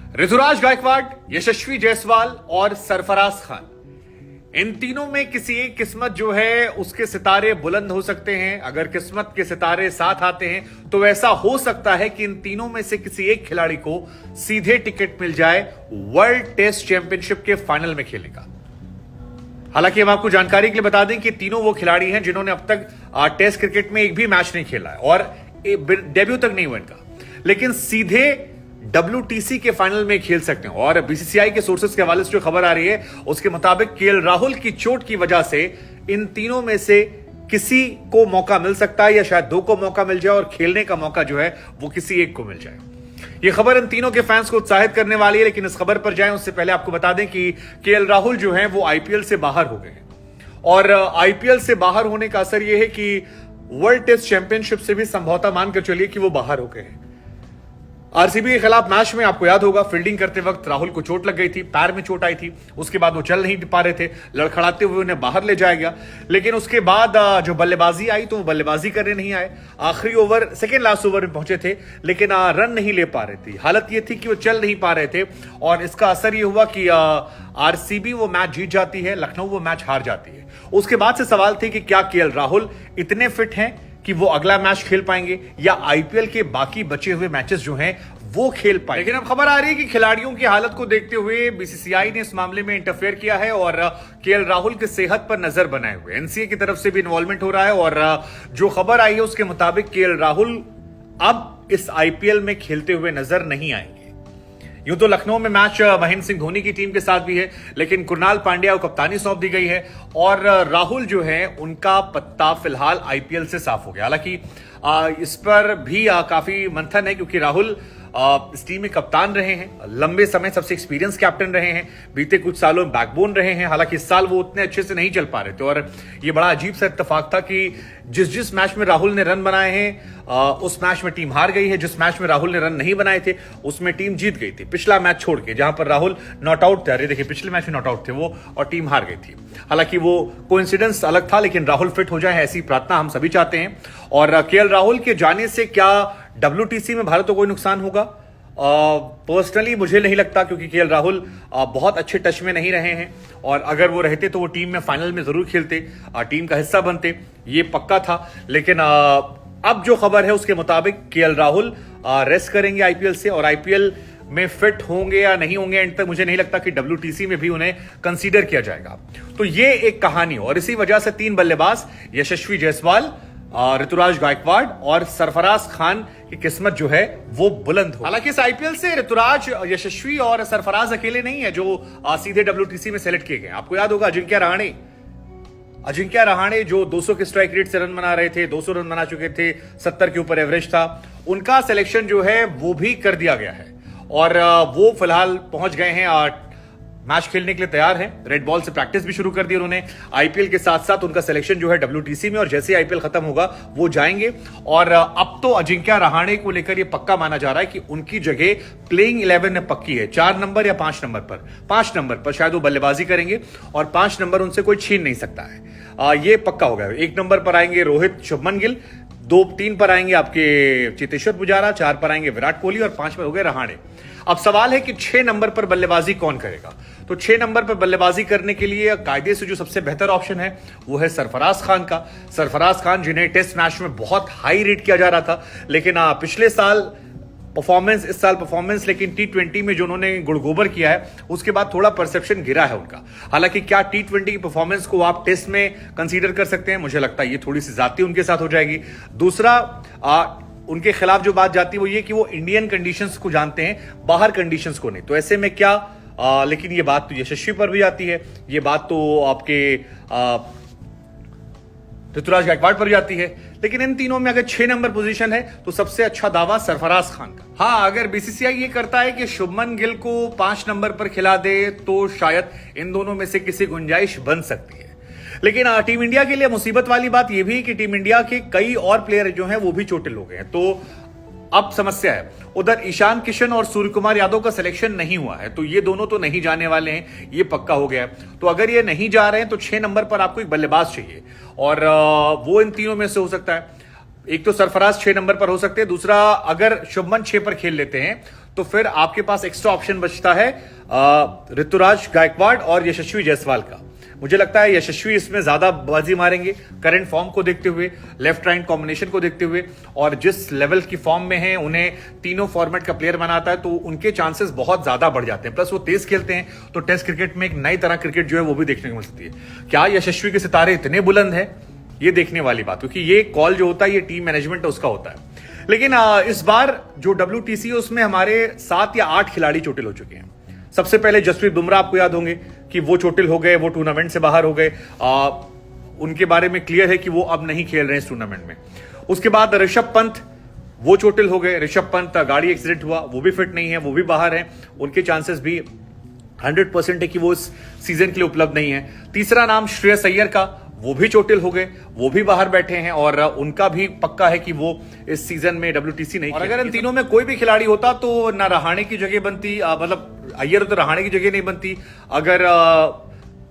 ऋतुराज गायकवाड़, यशस्वी जायसवाल और सरफराज खान, इन तीनों में किसी एक किस्मत जो है उसके सितारे बुलंद हो सकते हैं। अगर किस्मत के सितारे साथ आते हैं तो ऐसा हो सकता है कि इन तीनों में से किसी एक खिलाड़ी को सीधे टिकट मिल जाए वर्ल्ड टेस्ट चैंपियनशिप के फाइनल में खेलने का। हालांकि हम आपको जानकारी के लिए बता दें कि तीनों वो खिलाड़ी हैं जिन्होंने अब तक टेस्ट क्रिकेट में एक भी मैच नहीं खेला है और डेब्यू तक नहीं हुआ इनका, लेकिन सीधे WTC के फाइनल में खेल सकते हैं। और BCCI के सोर्सेज के हवाले से जो खबर आ रही है उसके मुताबिक KL राहुल की चोट की वजह से इन तीनों में से किसी को मौका मिल सकता है या शायद दो को मौका मिल जाए और खेलने का मौका जो है वो किसी एक को मिल जाए। यह खबर इन तीनों के फैंस को उत्साहित करने वाली है, लेकिन इस खबर पर जाएं उससे पहले आपको बता दें कि KL राहुल जो है वो IPL से बाहर हो गए हैं और IPL से बाहर होने का असर यह है कि वर्ल्ड टेस्ट चैंपियनशिप से भी संभवतः मानकर चलिए कि वो बाहर हो गए हैं। RCB के खिलाफ मैच में आपको याद होगा फील्डिंग करते वक्त राहुल को चोट लग गई थी, पैर में चोट आई थी, उसके बाद वो चल नहीं पा रहे थे, लड़खड़ाते हुए उन्हें बाहर ले जाया गया। लेकिन उसके बाद जो बल्लेबाजी आई तो वो बल्लेबाजी करने नहीं आए, आखिरी ओवर सेकेंड लास्ट ओवर में पहुंचे थे लेकिन रन नहीं ले पा रहे थे। हालत ये थी कि वो चल नहीं पा रहे थे और इसका असर ये हुआ कि RCB वो मैच जीत जाती है, लखनऊ वो मैच हार जाती है। उसके बाद से सवाल थे कि क्या KL राहुल इतने फिट हैं कि वो अगला मैच खेल पाएंगे या IPL के बाकी बचे हुए मैचेस जो हैं वो खेल पाएंगे। लेकिन अब खबर आ रही है कि खिलाड़ियों की हालत को देखते हुए BCCI ने इस मामले में इंटरफेयर किया है और KL राहुल की सेहत पर नजर बनाए हुए NCA की तरफ से भी इन्वॉल्वमेंट हो रहा है। और जो खबर आई है उसके मुताबिक KL राहुल अब इस IPL में खेलते हुए नजर नहीं आएंगे। यूं तो लखनऊ में मैच महेंद्र सिंह धोनी की टीम के साथ भी है, लेकिन कुणाल पांड्या को कप्तानी सौंप दी गई है और राहुल जो है उनका पत्ता फिलहाल IPL से साफ हो गया। हालांकि इस पर भी काफी मंथन है क्योंकि राहुल इस टीम में कप्तान रहे हैं, लंबे समय सबसे एक्सपीरियंस कैप्टन रहे हैं, बीते कुछ सालों में बैकबोन रहे हैं। हालांकि इस साल वो उतने अच्छे से नहीं चल पा रहे थे और ये बड़ा अजीब सा इत्तेफाक था कि जिस मैच में राहुल ने रन बनाए हैं उस मैच में टीम हार गई है, जिस मैच में राहुल ने रन नहीं बनाए थे उसमें टीम जीत गई थी। पिछला मैच छोड़ के जहां पर राहुल नॉट आउट थे, अरे देखिए पिछले मैच में नॉट आउट थे वो और टीम हार गई थी। हालांकि वो कोइंसिडेंस अलग था, लेकिन राहुल फिट हो जाए ऐसी प्रार्थना हम सभी चाहते हैं। और KL राहुल के जाने से क्या WTC में भारत को कोई नुकसान होगा? पर्सनली मुझे नहीं लगता, क्योंकि KL राहुल बहुत अच्छे टच में नहीं रहे हैं और अगर वो रहते तो वो टीम में फाइनल में जरूर खेलते, टीम का हिस्सा बनते, ये पक्का था। लेकिन अब जो खबर है उसके मुताबिक KL राहुल रेस्ट करेंगे IPL से और IPL में फिट होंगे या नहीं होंगे एंड तक मुझे नहीं लगता कि WTC में भी उन्हें कंसीडर किया जाएगा। तो ये एक कहानी और इसी वजह से तीन बल्लेबाज यशस्वी जायसवाल, ऋतुराज गायकवाड़ और सरफराज खान की किस्मत जो है वो बुलंद हो। हालांकि इस IPL से ऋतुराज, यशस्वी और सरफराज अकेले नहीं है जो सीधे WTC में सेलेक्ट किए गए। आपको याद होगा अजिंक्य रहाणे जो 200 के स्ट्राइक रेट से रन बना रहे थे, 200 रन बना चुके थे, 70 के ऊपर एवरेज था, उनका सिलेक्शन जो है वो भी कर दिया गया है और वो फिलहाल पहुंच गए हैं, मैच खेलने के लिए तैयार हैं। रेड बॉल से प्रैक्टिस भी शुरू कर दी उन्होंने। IPL के साथ साथ उनका सिलेक्शन जो है WTC में और जैसे IPL खत्म होगा वो जाएंगे। और अब तो अजिंक्य रहाणे को लेकर ये पक्का माना जा रहा है कि उनकी जगह प्लेइंग 11 में पक्की है, 4 नंबर या 5 नंबर पर। 5 नंबर पर शायद वो बल्लेबाजी करेंगे और 5 नंबर उनसे कोई छीन नहीं सकता है, ये पक्का हो गया। 1 नंबर पर आएंगे रोहित, शुभमन गिल, 2-3 पर आएंगे आपके चेतेश्वर पुजारा, 4 पर आएंगे विराट कोहली और 5 पर हो गए रहाणे। अब सवाल है कि 6 नंबर पर बल्लेबाजी कौन करेगा? तो 6 नंबर पर बल्लेबाजी करने के लिए कायदे से जो सबसे बेहतर ऑप्शन है वो है सरफराज खान का। सरफराज खान जिन्हें टेस्ट मैच में बहुत हाई रेट किया जा रहा था, लेकिन पिछले साल परफॉर्मेंस, इस साल परफॉर्मेंस, लेकिन T20 में जो उन्होंने गुड़गोबर किया है उसके बाद थोड़ा परसेप्शन गिरा है उनका। हालांकि क्या T20 की परफॉर्मेंस को आप टेस्ट में कंसीडर कर सकते हैं? मुझे लगता है ये थोड़ी सी ज्यादती उनके साथ हो जाएगी। दूसरा, उनके खिलाफ जो बात जाती है वो ये कि वो इंडियन कंडीशंस को जानते हैं, बाहर कंडीशंस को नहीं। तो ऐसे में क्या लेकिन ये बात तो यशस्वी पर भी आती है, ये बात तो आपके ऋतुराज गायकवाड़ पर जाती है। लेकिन इन तीनों में अगर 6 नंबर पोजीशन है तो सबसे अच्छा दावा सरफराज खान का। हाँ, अगर BCCI ये करता है कि शुभमन गिल को 5 नंबर पर खिला दे तो शायद इन दोनों में से किसी गुंजाइश बन सकती है। लेकिन टीम इंडिया के लिए मुसीबत वाली बात यह भी कि टीम इंडिया के कई और प्लेयर जो हैं वो भी चोटिल हो गए हैं, तो अब समस्या है। उधर ईशान किशन और सूर्य कुमार यादव का सिलेक्शन नहीं हुआ है, तो ये दोनों तो नहीं जाने वाले हैं, ये पक्का हो गया है। तो अगर ये नहीं जा रहे हैं तो 6 नंबर पर आपको एक बल्लेबाज चाहिए और वो इन तीनों में से हो सकता है। एक तो सरफराज 6 नंबर पर हो सकते हैं, दूसरा अगर शुभमन 6 पर खेल लेते हैं तो फिर आपके पास एक्स्ट्रा ऑप्शन बचता है ऋतुराज गायकवाड़ और यशस्वी जायसवाल का। मुझे लगता है यशस्वी इसमें ज्यादा बाजी मारेंगे करंट फॉर्म को देखते हुए, लेफ्ट राइट कॉम्बिनेशन को देखते हुए, और जिस लेवल की फॉर्म में है उन्हें तीनों फॉर्मेट का प्लेयर बनाता है तो उनके चांसेस बहुत ज्यादा बढ़ जाते हैं। प्लस वो तेज खेलते हैं तो टेस्ट क्रिकेट में एक नई तरह क्रिकेट जो है वो भी देखने को मिल सकती है। क्या यशस्वी के सितारे इतने बुलंद है, ये देखने वाली बात, क्योंकि ये कॉल जो होता है ये टीम मैनेजमेंट उसका होता है। लेकिन इस बार जो WTC है उसमें हमारे 7 या 8 खिलाड़ी चोटिल हो चुके हैं। सबसे पहले जसप्रीत बुमराह, आपको याद होंगे कि वो चोटिल हो गए, वो टूर्नामेंट से बाहर हो गए। उनके बारे में क्लियर है कि वो अब नहीं खेल रहे हैं इस टूर्नामेंट में। उसके बाद ऋषभ पंत, वो चोटिल हो गए। ऋषभ पंत गाड़ी एक्सीडेंट हुआ, वो भी फिट नहीं है, वो भी बाहर है। उनके चांसेस भी 100% है कि वो इस सीजन के लिए उपलब्ध नहीं है। तीसरा नाम श्रेयस अय्यर का, वो भी चोटिल हो गए, वो भी बाहर बैठे हैं और उनका भी पक्का है कि वो इस सीजन में WTC नहीं। और अगर इन तीनों में कोई भी खिलाड़ी होता तो ना रहाणे की जगह बनती, मतलब अय्यर तो रहाणे की जगह नहीं बनती, अगर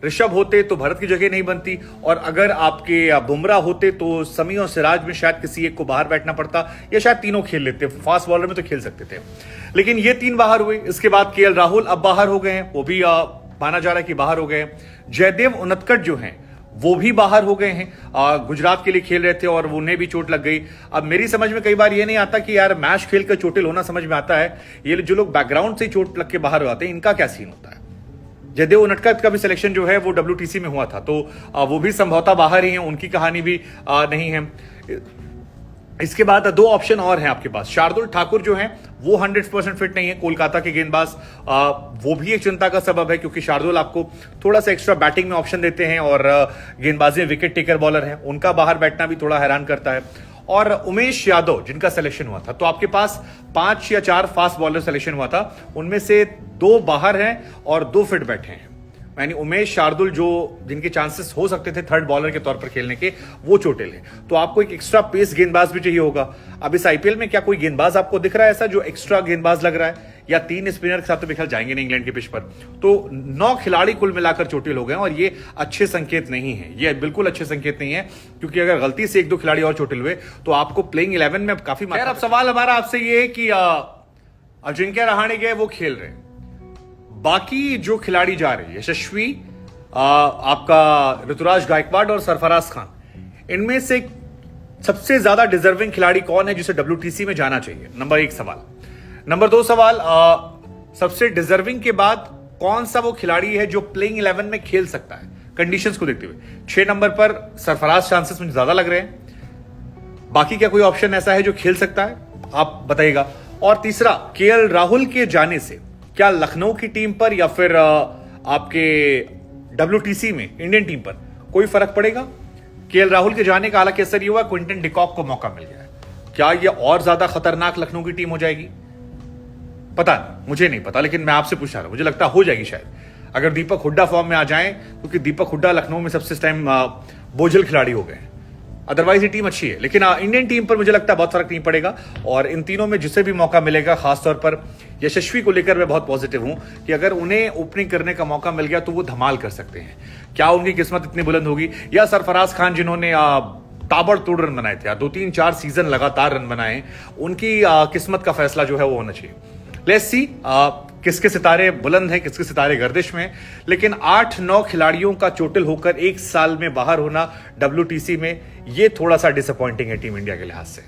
ऋषभ होते तो भरत की जगह नहीं बनती, और अगर आपके बुमराह होते तो समी और सिराज में शायद किसी एक को बाहर बैठना पड़ता, या शायद तीनों खेल लेते। फास्ट बॉलर में तो खेल सकते थे, लेकिन ये 3 बाहर हुए। इसके बाद KL राहुल अब बाहर हो गए हैं, वो भी माना जा रहा है कि बाहर हो गए। जयदेव उनतकट जो हैं वो भी बाहर हो गए हैं। गुजरात के लिए खेल रहे थे और उन्हें भी चोट लग गई। अब मेरी समझ में कई बार ये नहीं आता कि यार मैच खेल कर चोटिल होना समझ में आता है, ये जो लोग बैकग्राउंड से चोट लग के बाहर हो जाते हैं इनका क्या सीन होता है। जयदेव उनटकट का भी सिलेक्शन जो है वो WTC में हुआ था, तो वो भी संभवतः बाहर ही हैं, उनकी कहानी भी नहीं है। इसके बाद 2 ऑप्शन और हैं आपके पास। शार्दुल ठाकुर जो हैं वो 100% फिट नहीं है, कोलकाता के गेंदबाज। वो भी एक चिंता का सबब है, क्योंकि शार्दुल आपको थोड़ा सा एक्स्ट्रा बैटिंग में ऑप्शन देते हैं और गेंदबाजी में विकेट टेकर बॉलर हैं, उनका बाहर बैठना भी थोड़ा हैरान करता है। और उमेश यादव जिनका सिलेक्शन हुआ था, तो आपके पास 5 या 4 फास्ट बॉलर सिलेक्शन हुआ था, उनमें से 2 बाहर हैं और 2 फिट बैठे हैं। यानी उमेश, शार्दुल जो जिनके चांसेस हो सकते थे थर्ड बॉलर के तौर पर खेलने के, वो चोटिल है। तो आपको एक एक्स्ट्रा पेस गेंदबाज भी चाहिए होगा। अब इस IPL में क्या कोई गेंदबाज आपको दिख रहा है ऐसा जो एक्स्ट्रा गेंदबाज लग रहा है? या 3 स्पिनर के साथ तो बिखर जाएंगे नहीं इंग्लैंड के पिच पर। तो 9 खिलाड़ी कुल मिलाकर चोटिल हो गए और ये अच्छे संकेत नहीं है, ये बिल्कुल अच्छे संकेत नहीं है, क्योंकि अगर गलती से 1-2 खिलाड़ी और चोटिल हुए तो आपको प्लेइंग 11 में काफी। अब सवाल हमारा आपसे ये है कि अजिंक्य रहाणे गए, वो खेल रहे हैं, बाकी जो खिलाड़ी जा रहे हैं यशस्वी, आपका ऋतुराज गायकवाड़ और सरफराज खान, इनमें से सबसे ज्यादा डिजर्विंग खिलाड़ी कौन है जिसे WTC में जाना चाहिए? नंबर 1 सवाल। नंबर 2 सवाल, सबसे डिजर्विंग के बाद कौन सा वो खिलाड़ी है जो प्लेइंग 11 में खेल सकता है कंडीशंस को देखते हुए? 6 नंबर पर सरफराज चांसेस मुझे ज्यादा लग रहे हैं। बाकी क्या कोई ऑप्शन ऐसा है जो खेल सकता है? आप बताइएगा। और तीसरा, KL राहुल के जाने से क्या लखनऊ की टीम पर या फिर आपके WTC में इंडियन टीम पर कोई फर्क पड़ेगा? KL राहुल के जाने का हालांकि असर ये हुआ, क्विंटन डिकॉक को मौका मिल गया है। क्या ये और ज्यादा खतरनाक लखनऊ की टीम हो जाएगी? पता नहीं, मुझे नहीं पता, लेकिन मैं आपसे पूछ रहा हूं, मुझे लगता हो जाएगी शायद, अगर दीपक हुड्डा फॉर्म में आ जाएं, क्योंकि दीपक हुड्डा लखनऊ में सबसे टाइम बोझल खिलाड़ी हो गए। अदरवाइज ये टीम अच्छी है, लेकिन इंडियन टीम पर मुझे लगता है बहुत फर्क नहीं पड़ेगा। और इन तीनों में जिसे भी मौका मिलेगा, खासतौर पर यशस्वी को लेकर मैं बहुत पॉजिटिव हूं कि अगर उन्हें ओपनिंग करने का मौका मिल गया तो वो धमाल कर सकते हैं। क्या उनकी किस्मत इतनी बुलंद होगी? या सरफराज खान जिन्होंने ताबड़तोड़ रन बनाए थे, 2-3-4 सीजन लगातार रन बनाए, उनकी किस्मत का फैसला जो है वो होना चाहिए। लेट्स सी किसके सितारे बुलंद हैं, किसके सितारे गर्दिश में। लेकिन 8-9 खिलाड़ियों का चोटिल होकर 1 साल में बाहर होना WTC में, ये थोड़ा सा डिसअपॉइंटिंग है टीम इंडिया के लिहाज से।